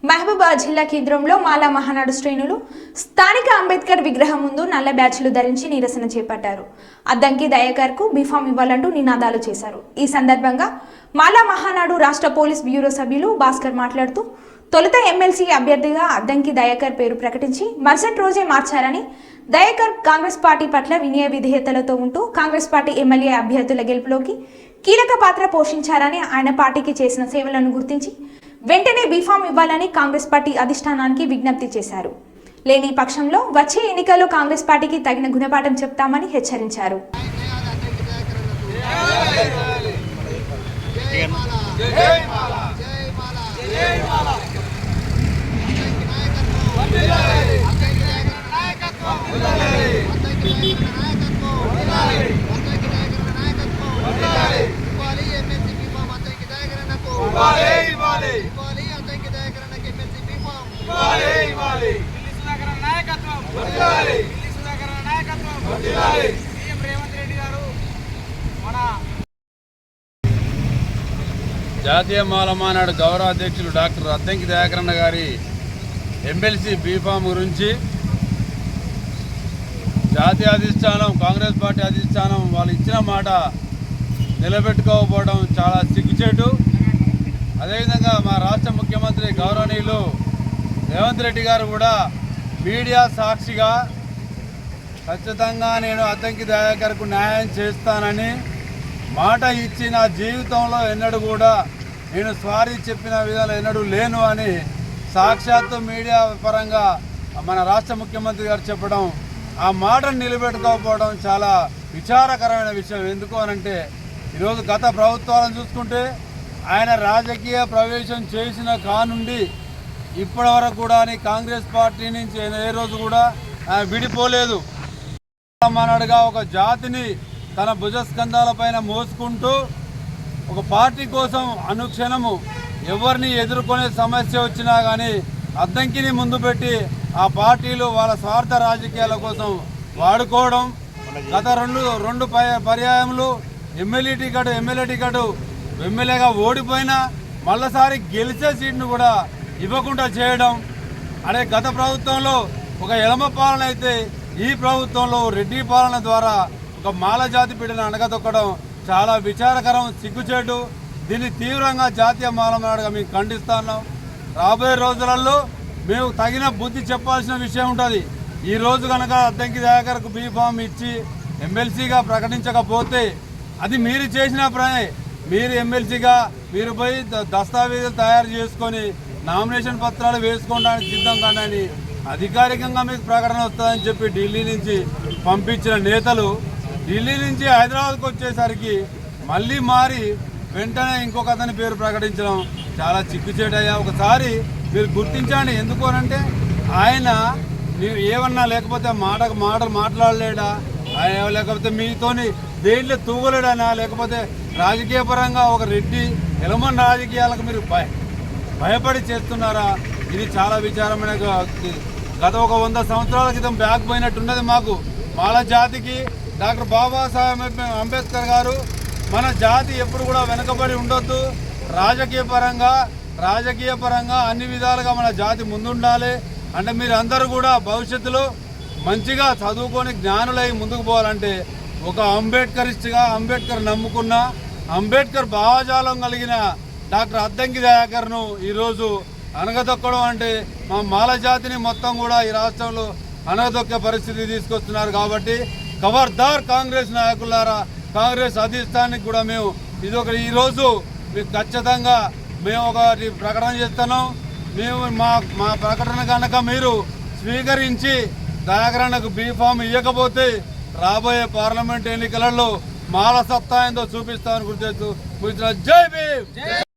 మహబూబాబాద్ జిల్లా కేంద్రంలో మాలా మహానాడు శ్రేణులు స్థానిక అంబేద్కర్ విగ్రహం ముందు నల్ల బ్యాచ్లు ధరించి నిరసన చేపట్టారు. అద్దంకి దయాకర్కు బీఫామ్ ఇవ్వాలంటూ నినాదాలు చేశారు. ఈ సందర్భంగా మాలా మహానాడు రాష్ట్ర పోలీస్ బ్యూరో సభ్యులు భాస్కర్ మాట్లాడుతూ తొలుత ఎమ్మెల్సీ అభ్యర్థిగా అద్దంకి దయాకర్ పేరు ప్రకటించి మరుసటి రోజే మార్చారని, దయాకర్ కాంగ్రెస్ పార్టీ పట్ల వినయ విధేయతలతో ఉంటూ కాంగ్రెస్ పార్టీ ఎమ్మెల్యే అభ్యర్థుల గెలుపులోకి కీలక పాత్ర పోషించారని, ఆయన పార్టీకి చేసిన సేవలను గుర్తించి వెంటనే బీఫామ్ ఇవ్వాలని కాంగ్రెస్ పార్టీ అధిష్టానానికి విజ్ఞప్తి చేశారు. లేని పక్షంలో వచ్చే ఎన్నికల్లో కాంగ్రెస్ పార్టీకి తగిన గుణపాఠం చెప్తామని హెచ్చరించారు. జాతీయ మాల మహానాడు గౌరవ అధ్యక్షులు డాక్టర్ అద్దంకి దయాకరణ గారి ఎమ్మెల్సీ బీఫామ్ గురించి జాతీయ అధిష్టానం, కాంగ్రెస్ పార్టీ అధిష్టానం వాళ్ళు ఇచ్చిన మాట నిలబెట్టుకోకపోవడం చాలా సిగ్గుచేటు. అదేవిధంగా మా రాష్ట్ర ముఖ్యమంత్రి గౌరవనీయులు రేవంత్ రెడ్డి గారు కూడా మీడియా సాక్షిగా ఖచ్చితంగా నేను అద్దంకి దయాకర్కు న్యాయం చేస్తానని మాట ఇచ్చి నా జీవితంలో ఎన్నడూ కూడా నేను సారీ చెప్పిన విధాలు ఎన్నడూ లేను అని సాక్షాత్తు మీడియా పరంగా మన రాష్ట్ర ముఖ్యమంత్రి గారు చెప్పడం, ఆ మాటను నిలబెట్టుకోకపోవడం చాలా విచారకరమైన విషయం. ఎందుకు అనంటే ఈరోజు గత ప్రభుత్వాలను చూసుకుంటే ఆయన రాజకీయ ప్రవేశం చేసిన కానుండి ఇప్పటి వరకు కూడా కాంగ్రెస్ పార్టీ నుంచి ఏ రోజు కూడా విడిపోలేదు. మానాడుగా ఒక జాతిని తన భుజస్కంధాలపైన మోసుకుంటూ ఒక పార్టీ కోసం అనుక్షణము ఎవరిని ఎదుర్కొనే సమస్య వచ్చినా కానీ అద్దంకిని ముందు పెట్టి ఆ పార్టీలు వాళ్ళ స్వార్థ రాజకీయాల కోసం వాడుకోవడం. గత రెండు పర్యాయములు ఎమ్మెల్యే టికెట్ ఎమ్మెల్యేగా ఓడిపోయినా మళ్ళీసారి గెలిచే సీట్ను కూడా ఇవ్వకుండా చేయడం. అదే గత ప్రభుత్వంలో ఒక ఎలమ పాలన అయితే ఈ ప్రభుత్వంలో రెడ్డి పాలన ద్వారా ఒక మాల జాతి బిడ్డను అణగదొక్కడం చాలా విచారకరం, సిగ్గుచేటు. దీన్ని తీవ్రంగా జాతీయ మాలనాడుగా మేము ఖండిస్తున్నాం. రాబోయే రోజులలో మేము తగిన బుద్ధి చెప్పాల్సిన విషయం ఉంటుంది. ఈరోజు కనుక అద్దంకి దయాకర్కు బీఫామ్ ఇచ్చి ఎమ్మెల్సీగా ప్రకటించకపోతే అది మీరు చేసిన పనే. మీరు ఎమ్మెల్సీగా మీరు పోయి దస్తావేజులు తయారు చేసుకొని నామినేషన్ పత్రాలు వేసుకోవడానికి సిద్ధం కానీ అధికారికంగా మీకు ప్రకటన వస్తుందని చెప్పి ఢిల్లీ నుంచి పంపించిన నేతలు ఢిల్లీ నుంచి హైదరాబాద్కు వచ్చేసరికి మళ్ళీ మారి వెంటనే ఇంకొక అతని పేరు ప్రకటించడం చాలా చిక్కుచేటయ్యా. ఒకసారి మీరు గుర్తించండి. ఎందుకు అనంటే ఆయన మీరు ఏమన్నా లేకపోతే మాటలు మాట్లాడలేడా, లేకపోతే మీతోని దేంట్లో తూగలేడనా, లేకపోతే రాజకీయ పరంగా ఒక రెడ్డి ఎలమన్ రాజకీయాలకు మీరు భయపడి చేస్తున్నారా? ఇది చాలా విచారమైన. గత ఒక 100 సంవత్సరాల క్రితం బ్యాక్ పోయినట్టున్నది మాకు. మాల జాతికి డాక్టర్ బాబాసాహెబ్ అంబేద్కర్ గారు మన జాతి ఎప్పుడు కూడా వెనుకబడి ఉండొద్దు, రాజకీయ పరంగా అన్ని విధాలుగా మన జాతి ముందుండాలి అంటే మీరు అందరూ కూడా భవిష్యత్తులో మంచిగా చదువుకొని జ్ఞానులై ముందుకు పోవాలంటే ఒక అంబేద్కరిస్ట్గా అంబేద్కర్ నమ్ముకున్న అంబేద్కర్ భావజాలం కలిగిన డాక్టర్ అద్దంకి దయాకర్ను ఈరోజు అనగదొక్కడం అంటే మా మాల జాతిని మొత్తం కూడా ఈ రాష్ట్రంలో అనగదొక్కే పరిస్థితి తీసుకొస్తున్నారు. కాబట్టి ఖబర్దార్ కాంగ్రెస్ నాయకులారా, కాంగ్రెస్ అధిష్టానానికి కూడా మేము ఈరోజు మీకు ఖచ్చితంగా మేము ఒకటి ప్రకటన చేస్తున్నాం. మేము మా ప్రకటన కనుక మీరు స్వీకరించి దయాకరణకు బీఫామ్ ఇవ్వకపోతే రాబోయే పార్లమెంట్ ఎన్నికలలో మాల సత్తా ఏందో చూపిస్తామని గుర్తు. జై భీమ్.